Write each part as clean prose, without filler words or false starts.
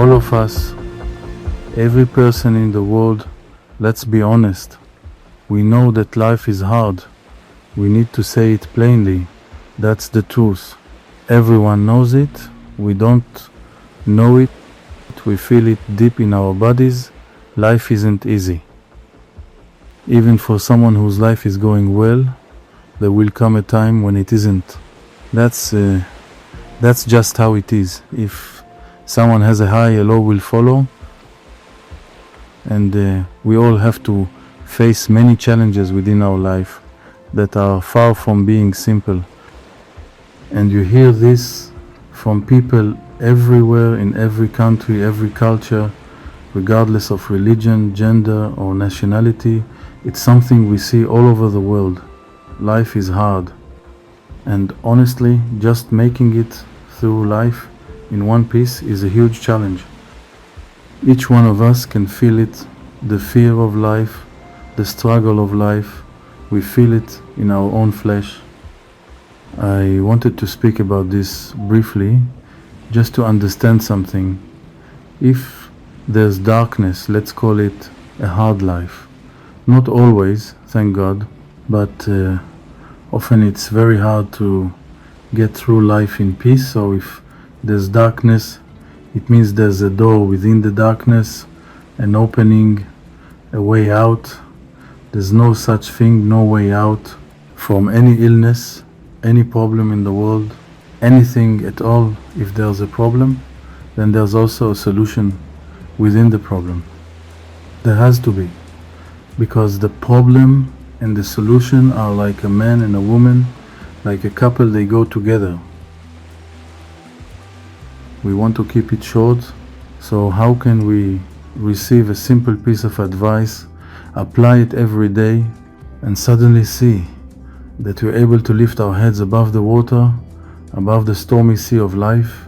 all of us, every person in the world, let's be honest. We know that life is hard. We need to say it plainly. That's the truth. Everyone knows it. We don't know it. We feel it deep in our bodies. Life isn't easy. Even for someone whose life is going well, there will come a time when it isn't. That's just how it is. If someone has a high, a low will follow. And we all have to face many challenges within our life that are far from being simple. And you hear this from people everywhere, in every country, every culture, regardless of religion, gender, or nationality. It's something we see all over the world. Life is hard. And honestly, just making it through life in one piece is a huge challenge. Each one of us can feel it, the fear of life, the struggle of life. We feel it in our own flesh. I wanted to speak about this briefly, just to understand something. If there's darkness, let's call it a hard life. Not always, thank God, but often it's very hard to get through life in peace. So if there's darkness, it means there's a door within the darkness, an opening, a way out. There's no such thing, no way out from any illness, any problem in the world, anything at all. If there's a problem, then there's also a solution within the problem. There has to be, because the problem and the solution are like a man and a woman, like a couple, they go together. We want to keep it short, so how can we receive a simple piece of advice, apply it every day, and suddenly see that we're able to lift our heads above the water, above the stormy sea of life,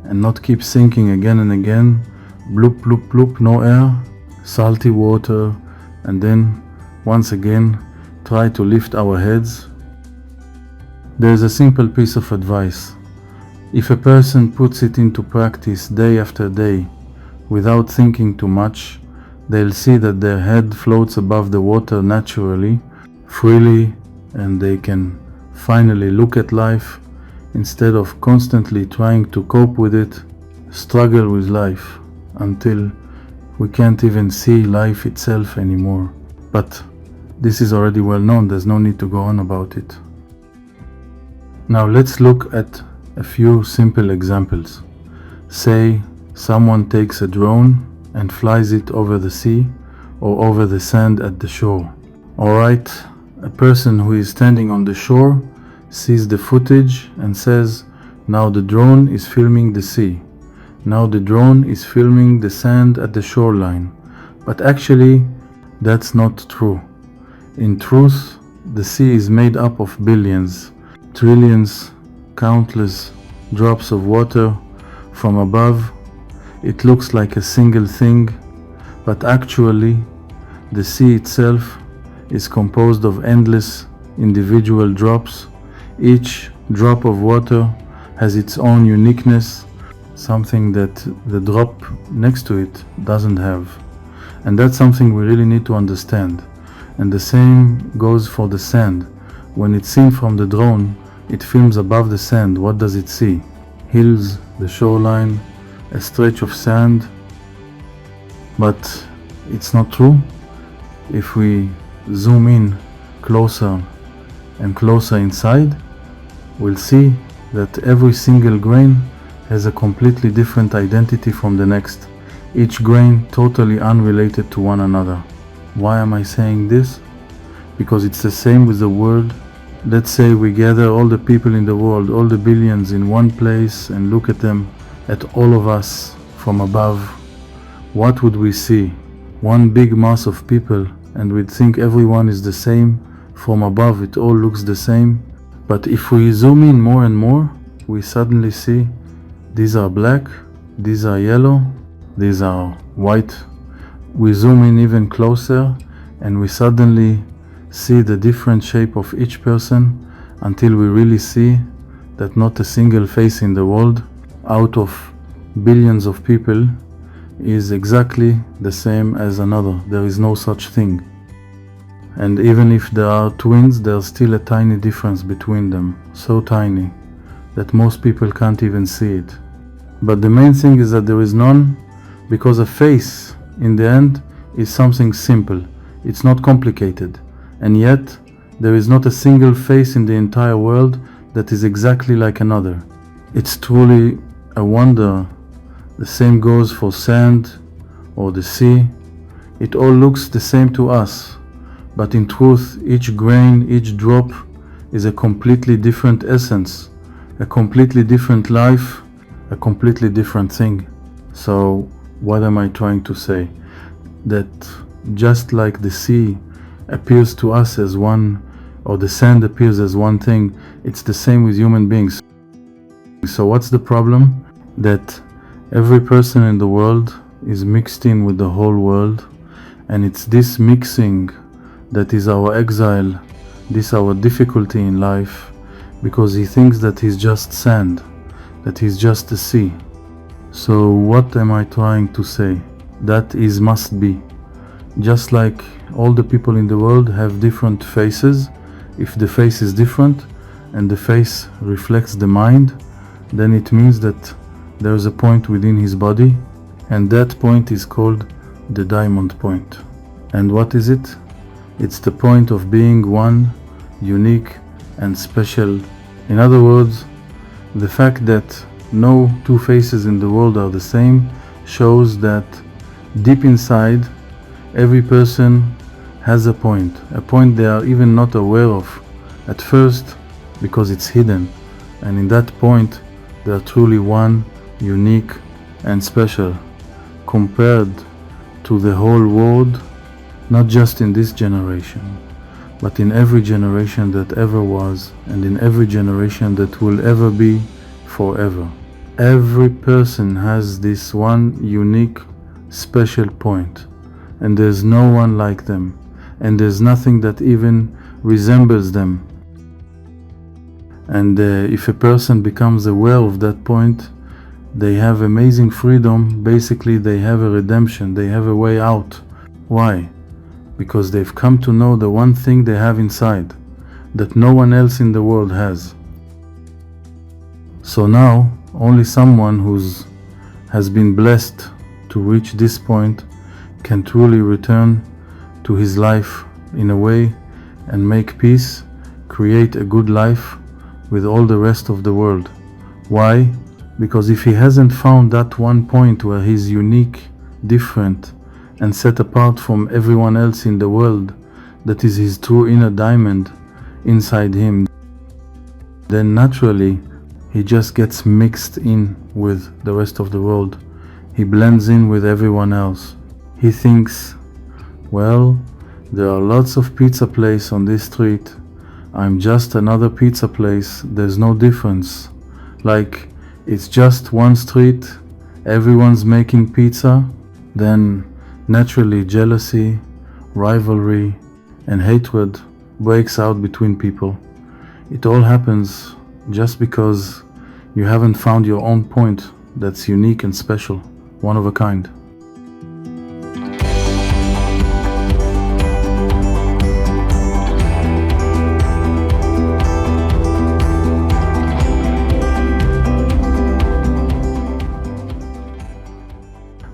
and not keep sinking again and again, bloop, bloop, bloop, no air, salty water, and then once again try to lift our heads. There's a simple piece of advice. If a person puts it into practice day after day, without thinking too much, they'll see that their head floats above the water naturally, freely, and they can finally look at life instead of constantly trying to cope with it, struggle with life until we can't even see life itself anymore. But this is already well known, there's no need to go on about it. Now let's look at a few simple examples. Say someone takes a drone and flies it over the sea or over the sand at the shore. Alright, a person who is standing on the shore sees the footage and says, now the drone is filming the sea. Now the drone is filming the sand at the shoreline. But actually, that's not true. In truth, the sea is made up of billions, trillions, countless drops of water from above. It looks like a single thing, but actually the sea itself is composed of endless individual drops. Each drop of water has its own uniqueness, something that the drop next to it doesn't have. And that's something we really need to understand. And the same goes for the sand. When it's seen from the drone, it films above the sand. What does it see? Hills, the shoreline, a stretch of sand. But it's not true. If we zoom in closer and closer inside, we'll see that every single grain has a completely different identity from the next. Each grain totally unrelated to one another. Why am I saying this? Because it's the same with the world. Let's say we gather all the people in the world, all the billions in one place, and look at them, at all of us from above. What would we see? One big mass of people, and we'd think everyone is the same. From above it all looks the same. But if we zoom in more and more, we suddenly see these are black, these are yellow, these are white. We zoom in even closer and we suddenly see the different shape of each person until we really see that not a single face in the world out of billions of people is exactly the same as another. There is no such thing. And even if there are twins, there's still a tiny difference between them, so tiny that most people can't even see it. But the main thing is that there is none, because a face in the end is something simple. It's not complicated. And yet there is not a single face in the entire world that is exactly like another. It's truly a wonder. The same goes for sand or the sea. It all looks the same to us, but in truth, each grain, each drop is a completely different essence, a completely different life, a completely different thing. So what am I trying to say? That just like the sea appears to us as one, or the sand appears as one thing, it's the same with human beings. So what's the problem? That every person in the world is mixed in with the whole world, and it's this mixing that is our exile, this our difficulty in life, because he thinks that he's just sand, that he's just the sea. So what am I trying to say? That is must be. Just like all the people in the world have different faces, if the face is different and the face reflects the mind, then it means that there is a point within his body, and that point is called the diamond point. And what is it? It's the point of being one, unique and special. In other words, the fact that no two faces in the world are the same shows that deep inside every person has a point they are even not aware of at first, because it's hidden, and in that point they are truly one, unique and special compared to the whole world, not just in this generation, but in every generation that ever was, and in every generation that will ever be forever. Every person has this one unique, special point, and there's no one like them, and there's nothing that even resembles them. And if a person becomes aware of that point, they have amazing freedom. Basically, they have a redemption, they have a way out. Why? Because they've come to know the one thing they have inside that no one else in the world has. So now only someone has been blessed to reach this point can truly return to his life in a way and make peace, create a good life with all the rest of the world. Why? Because if he hasn't found that one point where he's unique, different and set apart from everyone else in the world, that is his true inner diamond inside him, then naturally he just gets mixed in with the rest of the world. He blends in with everyone else. He thinks, well, there are lots of pizza places on this street. I'm just another pizza place. There's no difference. Like, it's just one street, everyone's making pizza. Then naturally jealousy, rivalry and hatred breaks out between people. It all happens just because you haven't found your own point that's unique and special, one of a kind.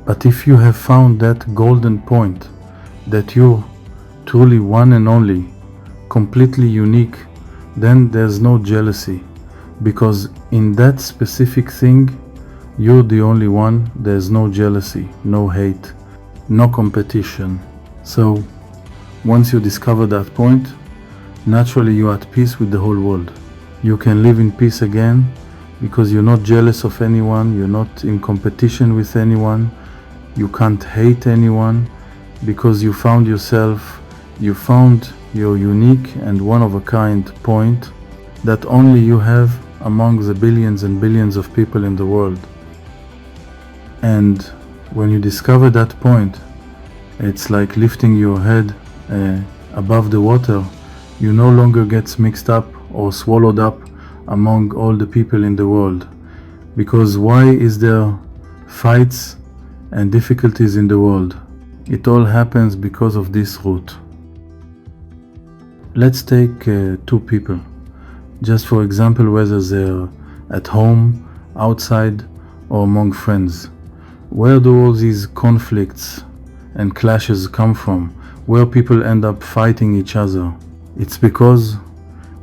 But if you have found that golden point, that you're truly one and only, completely unique, then there's no jealousy, because in that specific thing, you're the only one. There's no jealousy, no hate, no competition. So once you discover that point, naturally you're at peace with the whole world. You can live in peace again because you're not jealous of anyone, you're not in competition with anyone, you can't hate anyone, because you found yourself, you found your unique and one-of-a-kind point that only you have among the billions and billions of people in the world. And when you discover that point, it's like lifting your head above the water. You no longer get mixed up or swallowed up among all the people in the world. Because why is there fights and difficulties in the world. It all happens because of this root. Let's take two people, just for example, whether they're at home, outside, or among friends. Where do all these conflicts and clashes come from? Where people end up fighting each other? It's because,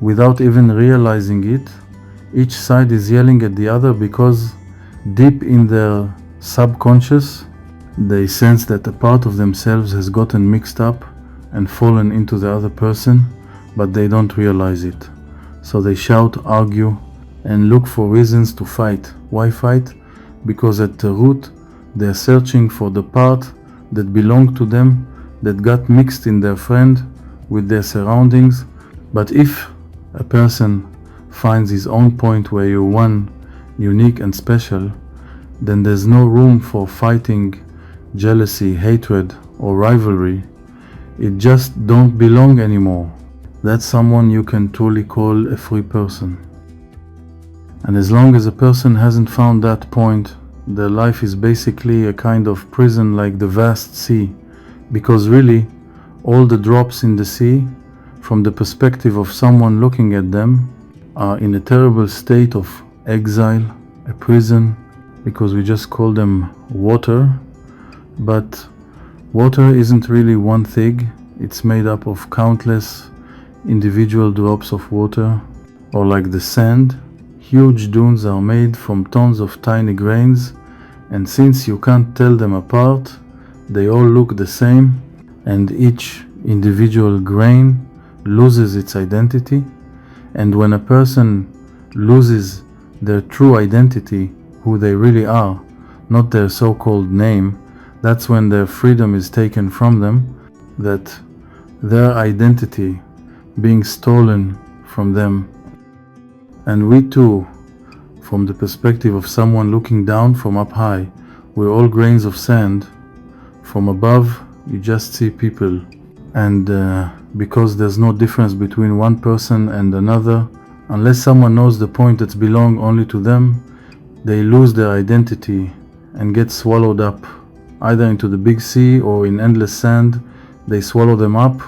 without even realizing it, each side is yelling at the other because deep in their subconscious, they sense that a part of themselves has gotten mixed up and fallen into the other person, but they don't realize it. So they shout, argue, and look for reasons to fight. Why fight? Because at the root, they're searching for the part that belonged to them, that got mixed in their friend with their surroundings. But if a person finds his own point where you're one, unique and special, then there's no room for fighting, jealousy, hatred, or rivalry. It just don't belong anymore. That's someone you can truly call a free person. And as long as a person hasn't found that point, their life is basically a kind of prison like the vast sea, because really, all the drops in the sea, from the perspective of someone looking at them, are in a terrible state of exile, a prison, because we just call them water. But water isn't really one thing. It's made up of countless individual drops of water, or like the sand, huge dunes are made from tons of tiny grains, and since you can't tell them apart, they all look the same, and each individual grain loses its identity. And when a person loses their true identity, who they really are, not their so-called name, that's when their freedom is taken from them, that their identity being stolen from them. And we too, from the perspective of someone looking down from up high, we're all grains of sand. From above, you just see people. And because there's no difference between one person and another, unless someone knows the point that belongs only to them, they lose their identity and get swallowed up, either into the big sea or in endless sand. They swallow them up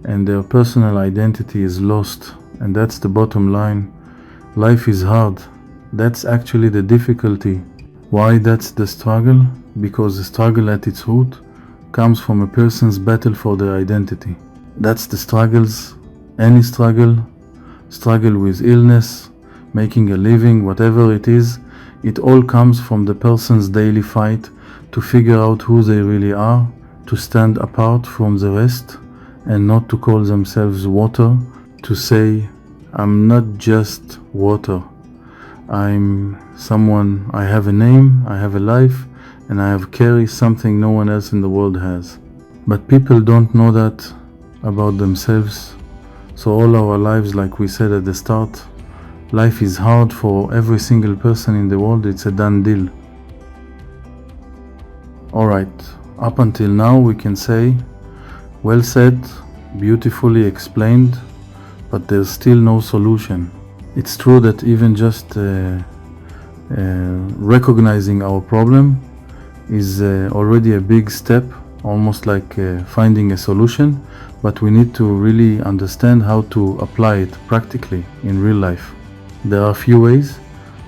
and their personal identity is lost. And that's the bottom line. Life is hard. That's actually the difficulty. Why that's the struggle? Because the struggle at its root comes from a person's battle for their identity. That's the struggles, any struggle with illness, making a living, whatever it is, it all comes from the person's daily fight to figure out who they really are, to stand apart from the rest, and not to call themselves water, to say, I'm not just water. I'm someone, I have a name, I have a life, and I have carried something no one else in the world has. But people don't know that about themselves. So all our lives, like we said at the start, life is hard for every single person in the world. It's a done deal. Alright, up until now we can say, well said, beautifully explained, but there's still no solution. It's true that even just recognizing our problem is already a big step, almost like finding a solution, but we need to really understand how to apply it practically in real life. There are a few ways,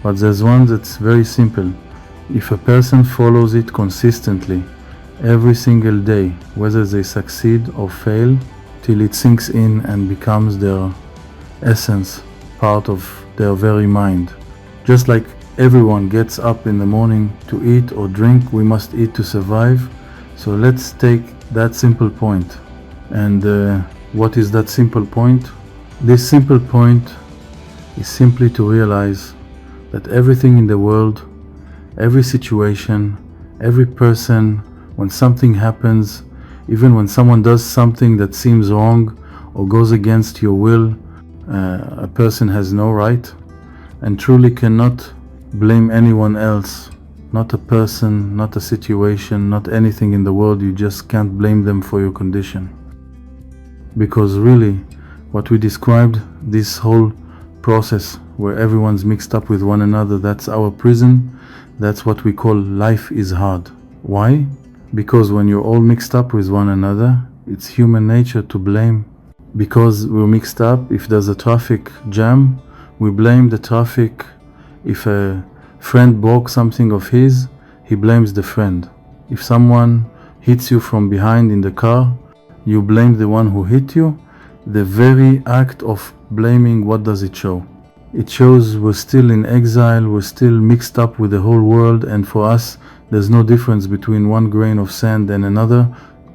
but there's one that's very simple. If a person follows it consistently, every single day, whether they succeed or fail, till it sinks in and becomes their essence, part of their very mind. Just like everyone gets up in the morning to eat or drink, we must eat to survive. So let's take that simple point. And what is that simple point? This simple point is simply to realize that everything in the world, every situation, every person, when something happens, even when someone does something that seems wrong or goes against your will, a person has no right and truly cannot blame anyone else. Not a person, not a situation, not anything in the world. You just can't blame them for your condition. Because really, what we described, this whole process where everyone's mixed up with one another, that's our prison. That's what we call life is hard. Why? Because when you're all mixed up with one another, it's human nature to blame. Because we're mixed up, if there's a traffic jam, we blame the traffic. If a friend broke something of his, he blames the friend. If someone hits you from behind in the car, you blame the one who hit you. The very act of blaming, what does it show? It shows we're still in exile, we're still mixed up with the whole world, and for us there's no difference between one grain of sand and another,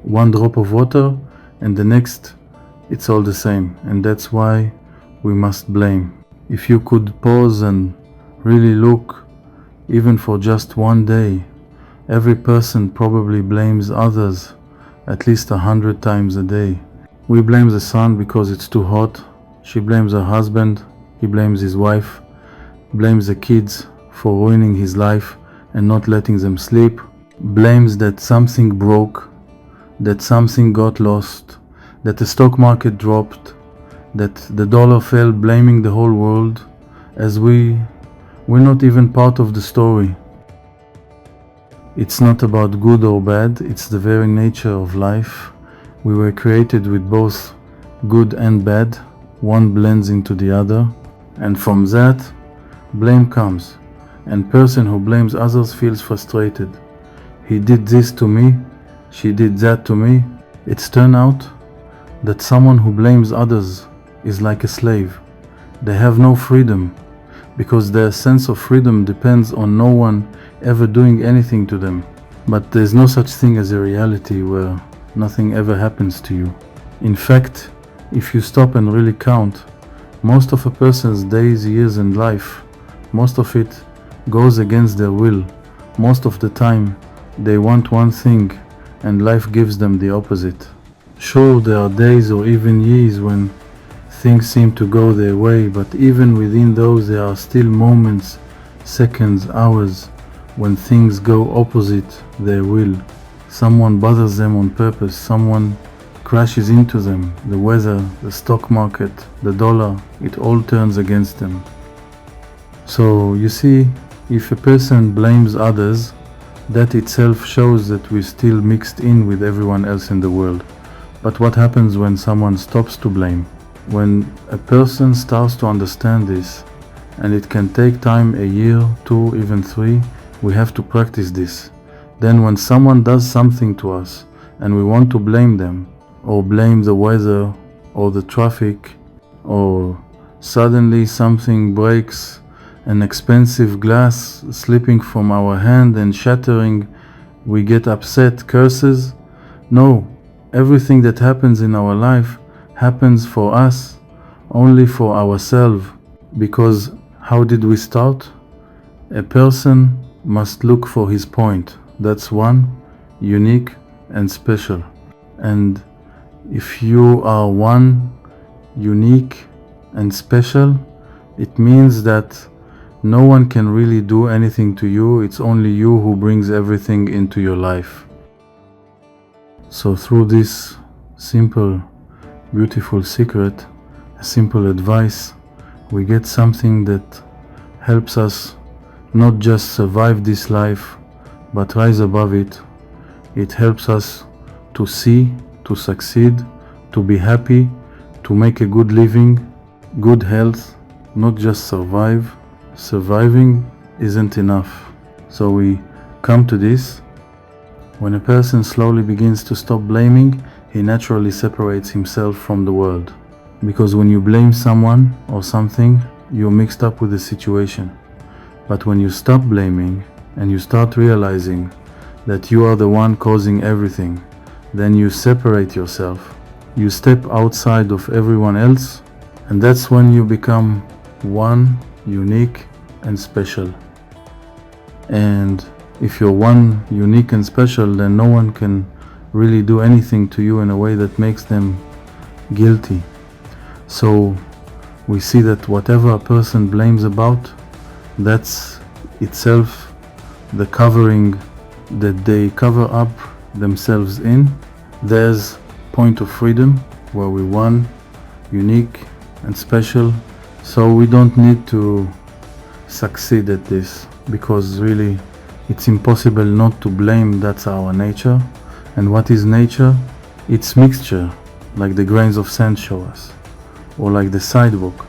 one drop of water, and the next, it's all the same. And that's why we must blame. If you could pause and really look, even for just one day, every person probably blames others at least 100 times a day. We blame the sun because it's too hot. She blames her husband. He blames his wife. Blames the kids for ruining his life and not letting them sleep. Blames that something broke, that something got lost, that the stock market dropped, that the dollar fell, blaming the whole world, as we're not even part of the story. It's not about good or bad, it's the very nature of life. We were created with both good and bad. One blends into the other, and from that, blame comes. And person who blames others feels frustrated. He did this to me, she did that to me. It's turned out that someone who blames others is like a slave. They have no freedom, because their sense of freedom depends on no one ever doing anything to them. But there's no such thing as a reality where nothing ever happens to you. In fact, if you stop and really count, most of a person's days, years and life, most of it goes against their will. Most of the time, they want one thing and life gives them the opposite. Sure, there are days or even years when things seem to go their way, but even within those there are still moments, seconds, hours when things go opposite their will. Someone bothers them on purpose, someone crashes into them, the weather, the stock market, the dollar, it all turns against them. So you see, if a person blames others, that itself shows that we're still mixed in with everyone else in the world. But what happens when someone stops to blame? When a person starts to understand this, and it can take time, a year, 2, even 3, we have to practice this. Then when someone does something to us and we want to blame them, or blame the weather or the traffic, or suddenly something breaks, an expensive glass slipping from our hand and shattering, we get upset, curses. No, everything that happens in our life happens for us, only for ourselves. Because how did we start? A person must look for his point. That's one, unique and special. And if you are one, unique and special, it means that no one can really do anything to you. It's only you who brings everything into your life. So through this simple, beautiful secret, a simple advice, we get something that helps us not just survive this life, but rise above it. It helps us to see, to succeed, to be happy, to make a good living, good health, not just survive. Surviving isn't enough. So we come to this. When a person slowly begins to stop blaming, he naturally separates himself from the world. Because when you blame someone or something, you're mixed up with the situation. But when you stop blaming and you start realizing that you are the one causing everything, then you separate yourself. You step outside of everyone else, and that's when you become one, unique and special. And if you're one, unique and special, then no one can really do anything to you in a way that makes them guilty. So we see that whatever a person blames about, that's itself the covering that they cover up themselves in. There's point of freedom where we one, unique and special. So we don't need to succeed at this, because really It's impossible not to blame, that's our nature. And what is nature? It's mixture, like the grains of sand show us, or like the sidewalk,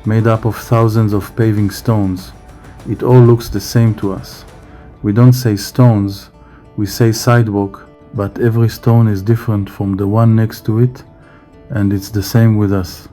made up of thousands of paving stones. It all looks the same to us. We don't say stones, we say sidewalk, but every stone is different from the one next to it, and it's the same with us.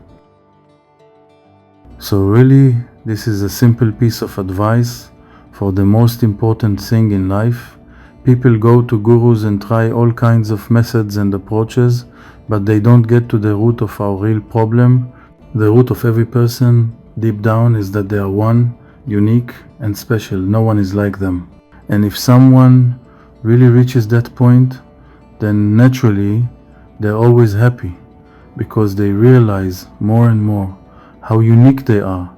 So really, this is a simple piece of advice for the most important thing in life. People go to gurus and try all kinds of methods and approaches, but they don't get to the root of our real problem. The root of every person deep down is that they are one, unique and special. No one is like them. And if someone really reaches that point, then naturally they're always happy, because they realize more and more how unique they are,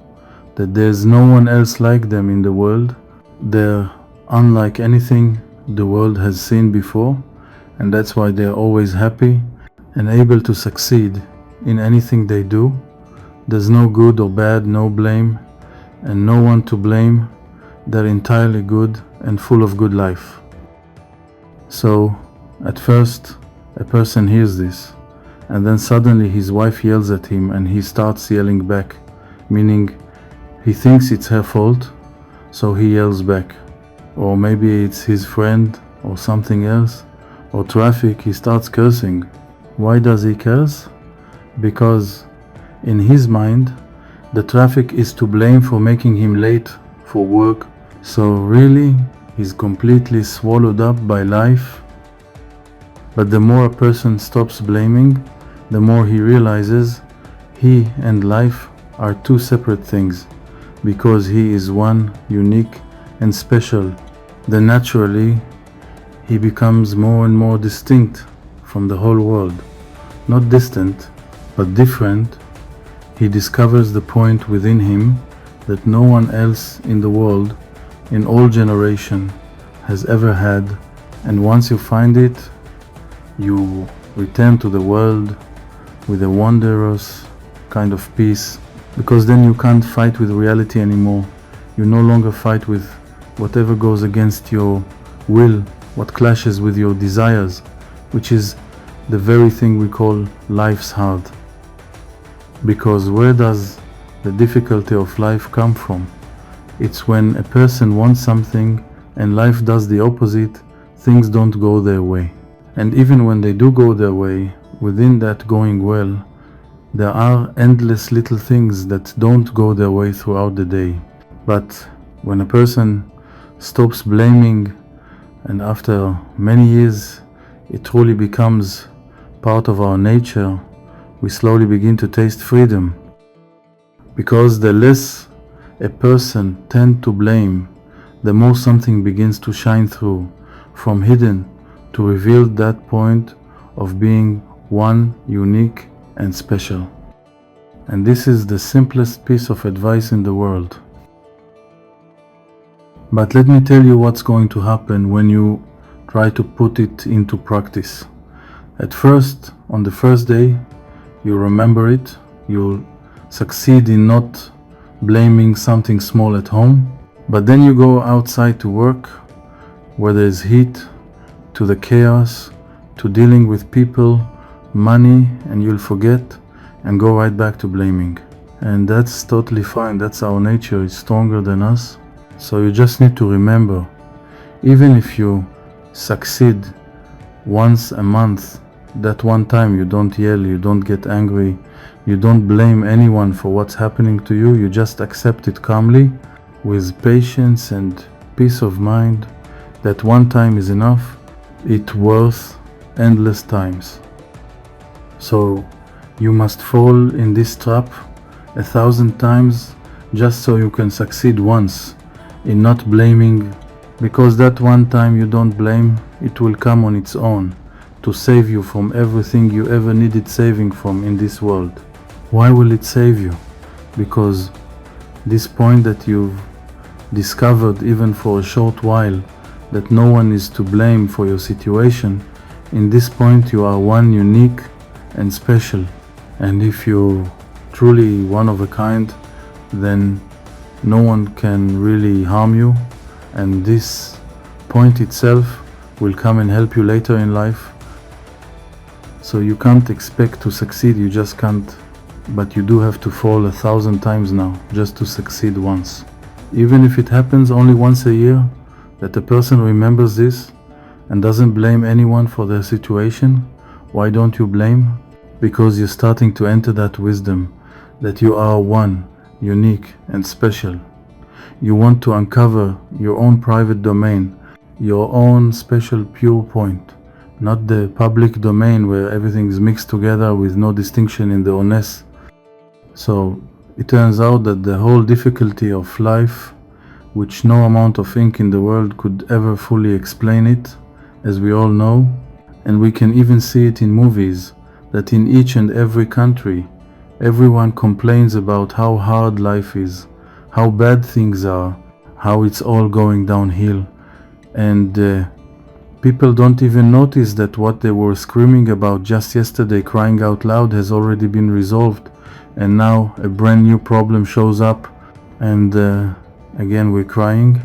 that there's no one else like them in the world. They're unlike anything the world has seen before, and that's why they're always happy and able to succeed in anything they do. There's no good or bad, no blame, and no one to blame. They're entirely good and full of good life. So at first a person hears this, and then suddenly his wife yells at him and he starts yelling back, meaning he thinks it's her fault, so he yells back. Or maybe it's his friend or something else, or traffic, he starts cursing. Why does he curse? Because in his mind, the traffic is to blame for making him late for work. So really, he's completely swallowed up by life. But the more a person stops blaming, the more he realizes he and life are two separate things, because he is one, unique and special. Then naturally, he becomes more and more distinct from the whole world. Not distant, but different. He discovers the point within him that no one else in the world, in all generation, has ever had. And once you find it, you return to the world with a wondrous kind of peace, because then you can't fight with reality anymore. You no longer fight with whatever goes against your will, what clashes with your desires, which is the very thing we call life's hard. Because where does the difficulty of life come from? It's when a person wants something and life does the opposite, things don't go their way. And even when they do go their way, within that going well, there are endless little things that don't go their way throughout the day. But when a person stops blaming, and after many years it truly becomes part of our nature, we slowly begin to taste freedom. Because the less a person tends to blame, the more something begins to shine through, from hidden to reveal that point of being one, unique and special. And this is the simplest piece of advice in the world. But let me tell you what's going to happen when you try to put it into practice. At first, on the first day, you remember it, you'll succeed in not blaming something small at home, but then you go outside to work, where there's heat, to the chaos, to dealing with people, money, and you'll forget and go right back to blaming. And that's totally fine, that's our nature, it's stronger than us. So you just need to remember, even if you succeed once a month, that one time you don't yell, you don't get angry, you don't blame anyone for what's happening to you, you just accept it calmly, with patience and peace of mind. That one time is enough, it's worth endless times. So you must fall in this trap 1,000 times just so you can succeed once in not blaming, because that one time you don't blame, it will come on its own to save you from everything you ever needed saving from in this world. Why will it save you? Because this point that you've discovered, even for a short while, that no one is to blame for your situation, in this point you are one, unique and special. And if you're truly one of a kind, then no one can really harm you, and this point itself will come and help you later in life. So you can't expect to succeed, you just can't. But you do have to fall 1,000 times now just to succeed once. Even if it happens only once a year, that a person remembers this and doesn't blame anyone for their situation. Why don't you blame? Because you're starting to enter that wisdom, that you are one, unique and special. You want to uncover your own private domain, your own special pure point, not the public domain where everything is mixed together with no distinction in the honest. So it turns out that the whole difficulty of life, which no amount of ink in the world could ever fully explain it, as we all know, and we can even see it in movies, that in each and every country, everyone complains about how hard life is, how bad things are, how it's all going downhill, and people don't even notice that what they were screaming about just yesterday, crying out loud, has already been resolved, and now a brand new problem shows up, and again we're crying,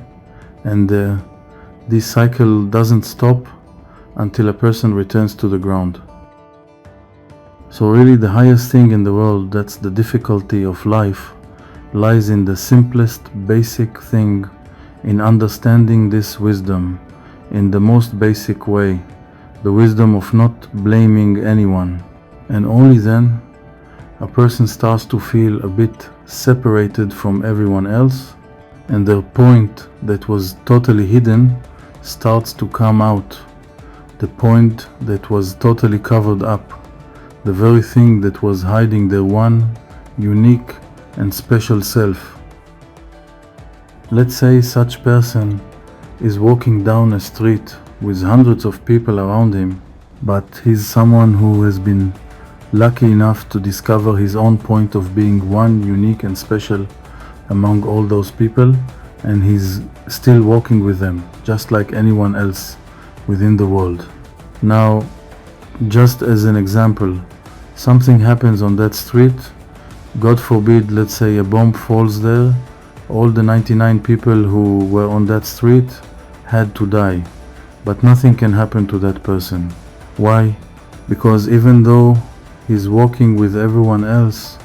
and this cycle doesn't stop until a person returns to the ground. So really the highest thing in the world, that's the difficulty of life, lies in the simplest basic thing, in understanding this wisdom in the most basic way, the wisdom of not blaming anyone. And only then a person starts to feel a bit separated from everyone else, and their point that was totally hidden starts to come out, the point that was totally covered up, the very thing that was hiding their one unique and special self. Let's say such person is walking down a street with hundreds of people around him, but he's someone who has been lucky enough to discover his own point of being one, unique and special among all those people, and he's still walking with them just like anyone else within the world. Now, just as an example, something happens on that street, God forbid, let's say a bomb falls there, all the 99 people who were on that street had to die, but nothing can happen to that person. Why? Because even though he's walking with everyone else,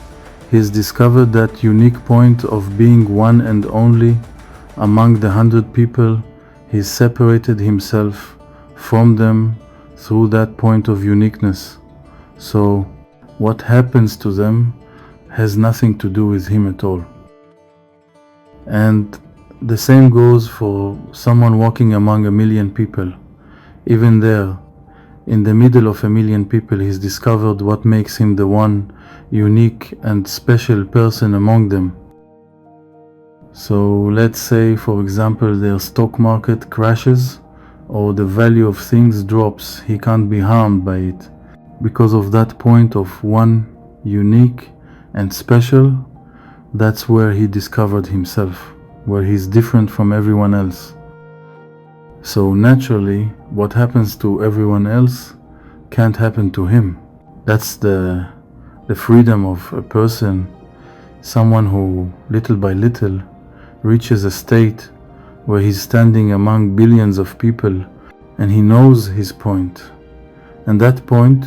he's discovered that unique point of being one and only among the 100 people. He's separated himself from them through that point of uniqueness. So what happens to them has nothing to do with him at all. And the same goes for someone walking among 1,000,000 people. Even there, in the middle of 1,000,000 people, he's discovered what makes him the one unique and special person among them. So let's say, for example, their stock market crashes or the value of things drops. He can't be harmed by it because of that point of one unique and special. That's where he discovered himself, where he's different from everyone else. So naturally, what happens to everyone else can't happen to him. That's the freedom of a person, someone who little by little reaches a state where he's standing among billions of people and he knows his point. And that point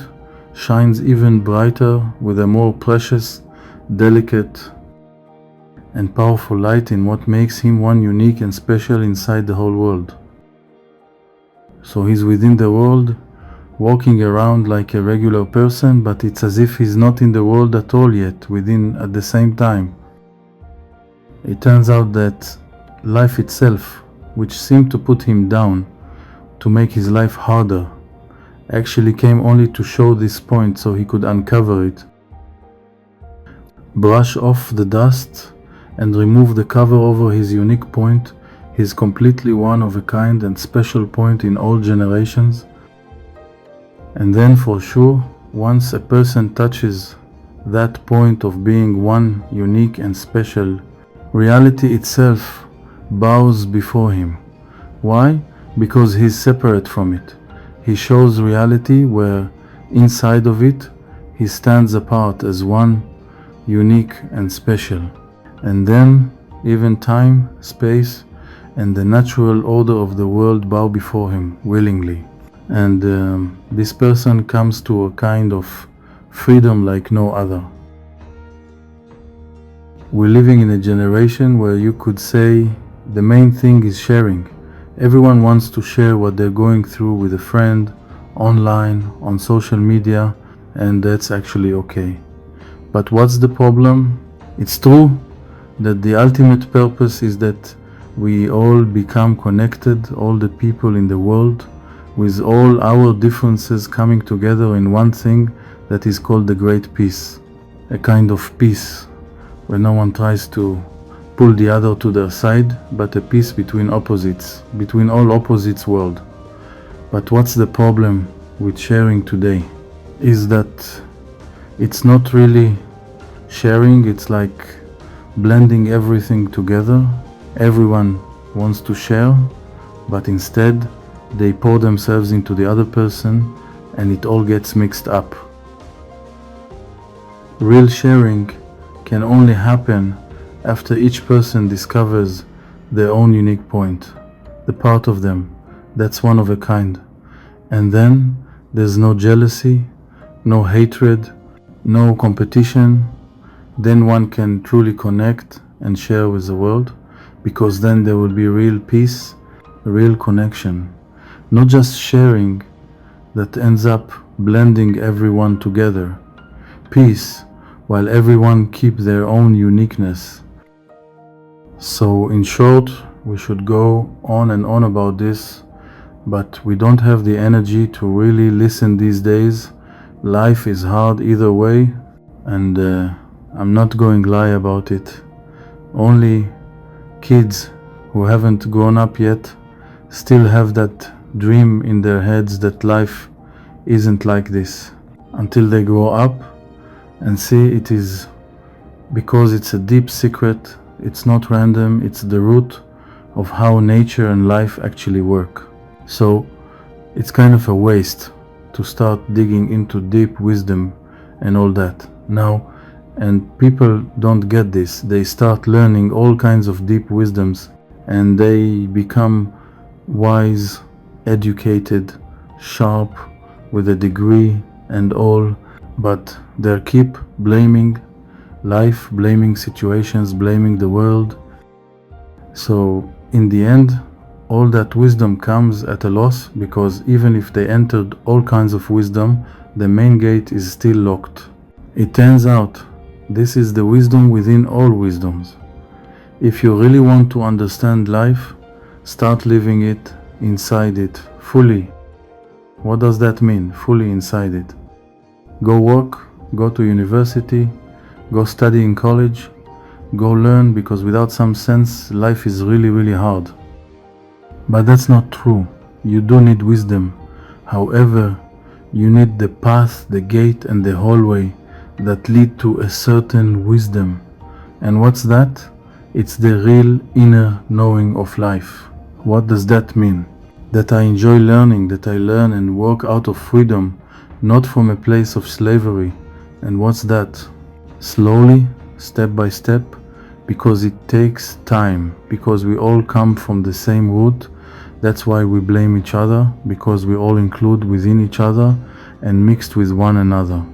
shines even brighter with a more precious, delicate and powerful light in what makes him one unique and special inside the whole world. So he's within the world, walking around like a regular person, but it's as if he's not in the world at all yet, within at the same time. It turns out that life itself, which seemed to put him down, to make his life harder, actually came only to show this point so he could uncover it, brush off the dust and remove the cover over his unique point, his completely one of a kind and special point in all generations. And then for sure, once a person touches that point of being one, unique and special, reality itself bows before him. Why? Because he's separate from it. He shows reality where inside of it he stands apart as one, unique and special. And then even time, space and the natural order of the world bow before him willingly. And this person comes to a kind of freedom like no other. We're living in a generation where you could say the main thing is sharing. Everyone wants to share what they're going through with a friend, online, on social media, and that's actually okay. But what's the problem? It's true that the ultimate purpose is that we all become connected, all the people in the world, with all our differences coming together in one thing that is called the Great Peace. A kind of peace where no one tries to pull the other to their side, but a peace between opposites, between all opposites world. But what's the problem with sharing today? Is that it's not really sharing, it's like blending everything together. Everyone wants to share, but instead they pour themselves into the other person and it all gets mixed up. Real sharing can only happen after each person discovers their own unique point, the part of them that's one of a kind. And then there's no jealousy, no hatred, no competition. Then one can truly connect and share with the world, because then there will be real peace, real connection. Not just sharing that ends up blending everyone together. Peace, while everyone keep their own uniqueness. So in short, we should go on and on about this, but we don't have the energy to really listen these days. Life is hard either way, and I'm not going lie about it. Only kids who haven't grown up yet still have that dream in their heads that life isn't like this, until they grow up and see it is because it's a deep secret, it's not random, it's the root of how nature and life actually work. So it's kind of a waste to start digging into deep wisdom and all that now, and people don't get this. They start learning all kinds of deep wisdoms and they become wise, educated, sharp, with a degree and all, but they keep blaming life, blaming situations, blaming the world. So in the end, all that wisdom comes at a loss, because even if they entered all kinds of wisdom, the main gate is still locked. It turns out this is the wisdom within all wisdoms. If you really want to understand life, start living it, inside it, fully. What does that mean, fully inside it? Go work, go to university, go study in college, go learn, because without some sense, life is really, really hard. But that's not true. You do need wisdom. However, you need the path, the gate, and the hallway that lead to a certain wisdom. And what's that? It's the real inner knowing of life. What does that mean? That I enjoy learning, that I learn and work out of freedom, not from a place of slavery. And what's that? Slowly, step by step, because it takes time, because we all come from the same root. That's why we blame each other, because we all include within each other and mixed with one another.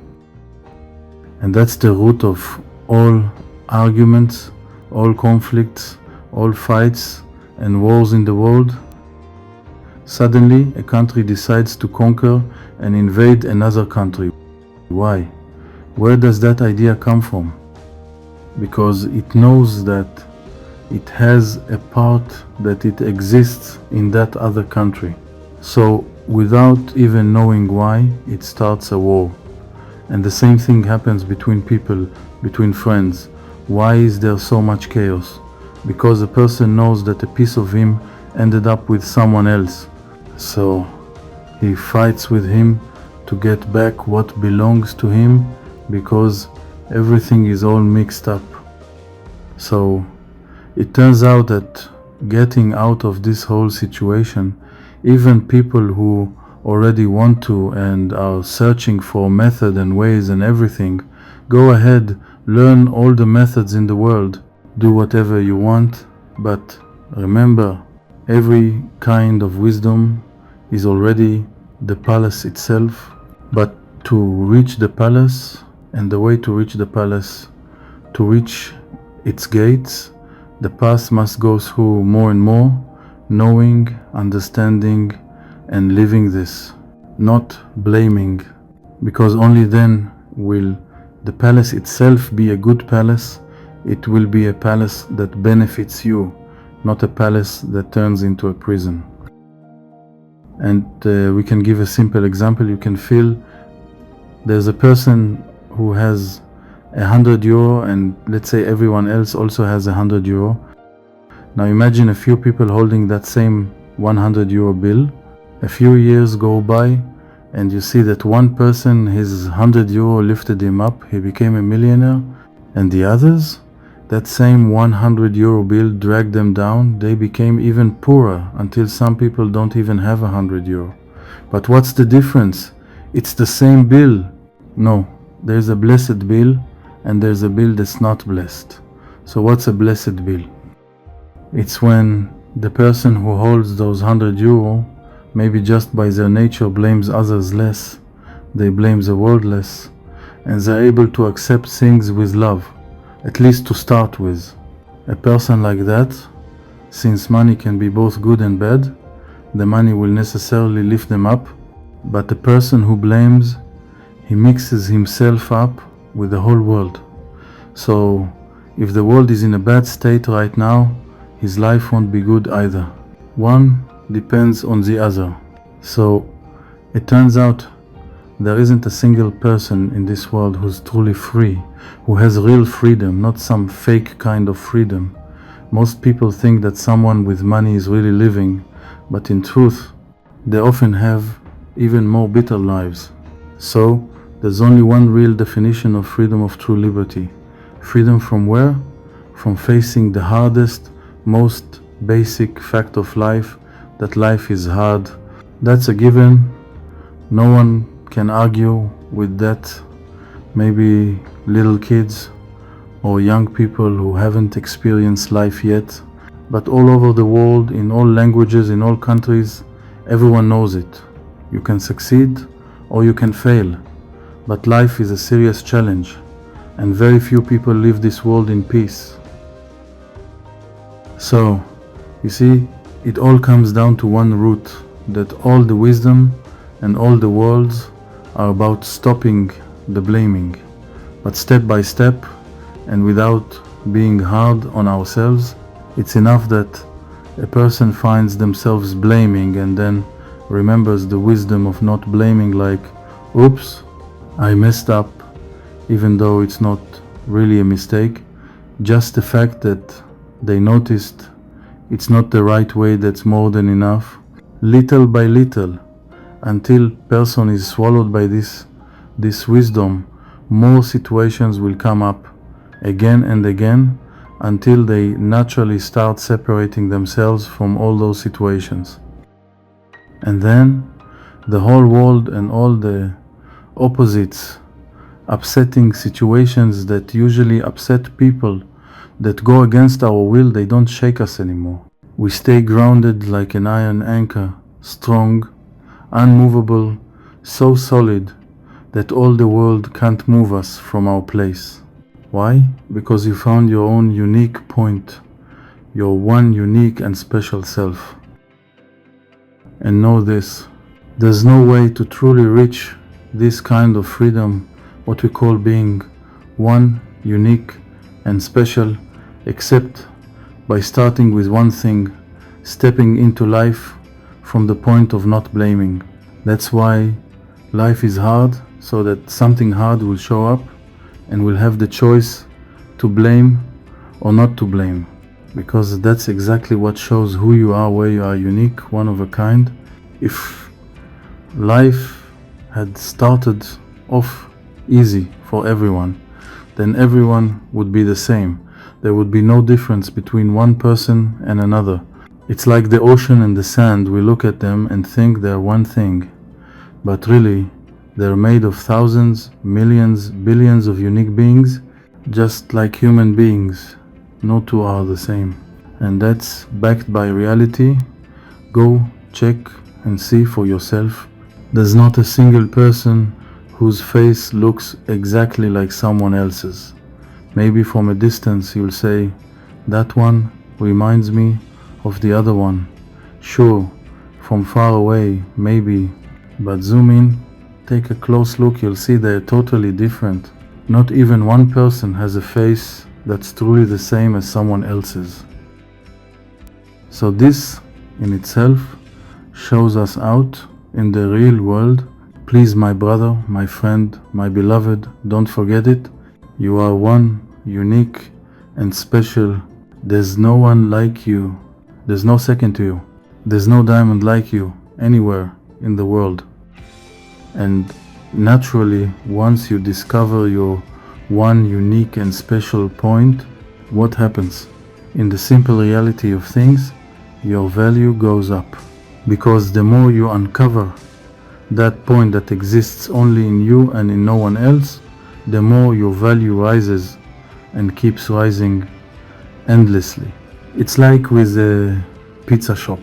And that's the root of all arguments, all conflicts, all fights and wars in the world. Suddenly, a country decides to conquer and invade another country. Why? Where does that idea come from? Because it knows that it has a part that it exists in that other country. So, without even knowing why, it starts a war. And the same thing happens between people, between friends. Why is there so much chaos? Because a person knows that a piece of him ended up with someone else. So he fights with him to get back what belongs to him, because everything is all mixed up. So it turns out that getting out of this whole situation, even people who already want to and are searching for method and ways and everything, go ahead, learn all the methods in the world, do whatever you want, but remember, Every kind of wisdom is already the palace itself, but to reach the palace, and the way to reach the palace, to reach its gates, the path must go through more and more knowing, understanding, and living this, not blaming, because only then will the palace itself be a good palace. It will be a palace that benefits you, not a palace that turns into a prison. And we can give a simple example. You can feel there's a person who has €100 and let's say everyone else also has €100. Now imagine a few people holding that same €100 bill. A few years go by and you see that one person, his €100 lifted him up, he became a millionaire, and the others, that same €100 bill dragged them down. They became even poorer until some people don't even have €100. But what's the difference? It's the same bill. No, there's a blessed bill and there's a bill that's not blessed. So what's a blessed bill? It's when the person who holds those €100, maybe just by their nature, blames others less, they blame the world less, and they're able to accept things with love, at least to start with. A person like that, since money can be both good and bad, the money will necessarily lift them up, but the person who blames, he mixes himself up with the whole world. So if the world is in a bad state right now, his life won't be good either. One depends on the other. So it turns out there isn't a single person in this world who's truly free, who has real freedom, not some fake kind of freedom. Most people think that someone with money is really living, but in truth, they often have even more bitter lives. So there's only one real definition of freedom of true liberty. Freedom from where? From facing the hardest, most basic fact of life, that life is hard. That's a given. No one can argue with that. Maybe little kids or young people who haven't experienced life yet. But all over the world, in all languages, in all countries, everyone knows it. You can succeed or you can fail. But life is a serious challenge, and very few people live this world in peace. So, you see, it all comes down to one root, that all the wisdom and all the worlds are about stopping the blaming, but step by step and without being hard on ourselves. It's enough that a person finds themselves blaming and then remembers the wisdom of not blaming, like, oops, I messed up, even though it's not really a mistake. Just the fact that they noticed it's not the right way, that's more than enough. Little by little, until person is swallowed by this wisdom, more situations will come up again and again until they naturally start separating themselves from all those situations. And then the whole world and all the opposites, upsetting situations that usually upset people, that go against our will, they don't shake us anymore. We stay grounded like an iron anchor, strong, unmovable, so solid that all the world can't move us from our place. Why? Because you found your own unique point, your one unique and special self. And know this, there's no way to truly reach this kind of freedom, what we call being one, unique and special, except by starting with one thing, stepping into life from the point of not blaming. That's why life is hard, so that something hard will show up and we'll have the choice to blame or not to blame, because that's exactly what shows who you are, where you are unique, one of a kind. If life had started off easy for everyone, then everyone would be the same. There would be no difference between one person and another. It's like the ocean and the sand. We look at them and think they're one thing, but really they're made of thousands, millions, billions of unique beings, just like human beings. No two are the same. And that's backed by reality, Go check and see for yourself. There's not a single person whose face looks exactly like someone else's. Maybe from a distance you'll say, that one reminds me of the other one. Sure, from far away, maybe, but zoom in, take a close look, you'll see they're totally different. Not even one person has a face that's truly the same as someone else's. So this in itself shows us out in the real world. Please, my brother, my friend, my beloved, don't forget it. You are one, unique and special. There's no one like you. There's no second to you. There's no diamond like you anywhere in the world. And naturally, once you discover your one unique and special point, what happens? In the simple reality of things, your value goes up. Because the more you uncover that point that exists only in you and in no one else, the more your value rises and keeps rising endlessly. It's like with a pizza shop.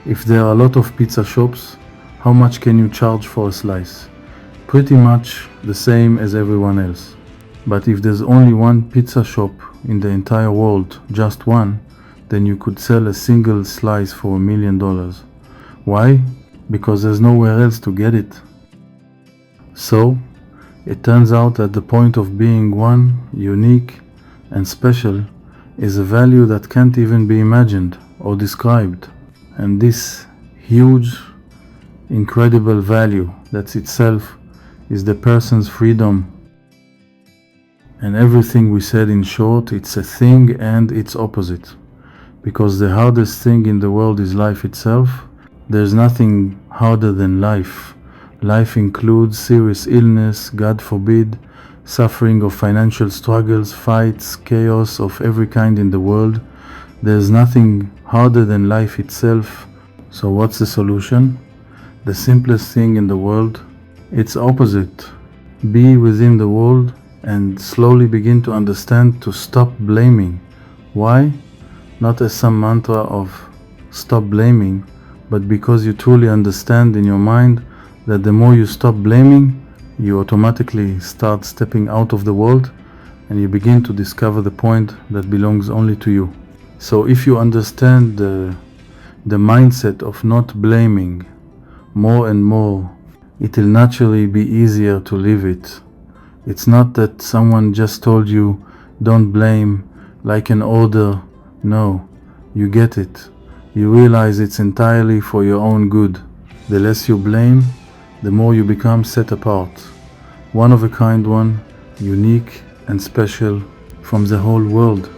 If there are a lot of pizza shops, how much can you charge for a slice? Pretty much the same as everyone else. But if there's only one pizza shop in the entire world, just one, then you could sell a single slice for $1 million. Why? Because there's nowhere else to get it. So, it turns out that the point of being one, unique and special is a value that can't even be imagined or described. And this huge, incredible value that itself is the person's freedom. And everything we said in short, it's a thing and its opposite. Because the hardest thing in the world is life itself. There's nothing harder than life. Life includes serious illness, God forbid, suffering of financial struggles, fights, chaos of every kind in the world. There's nothing harder than life itself. So what's the solution? The simplest thing in the world, it's opposite. Be within the world and slowly begin to understand to stop blaming. Why? Not as some mantra of stop blaming, but because you truly understand in your mind that the more you stop blaming, you automatically start stepping out of the world and you begin to discover the point that belongs only to you. So if you understand the mindset of not blaming more and more, it will naturally be easier to live it. It's not that someone just told you don't blame like an order. No, you get it. You realize it's entirely for your own good. The less you blame, the more you become set apart. One of a kind one, unique and special from the whole world.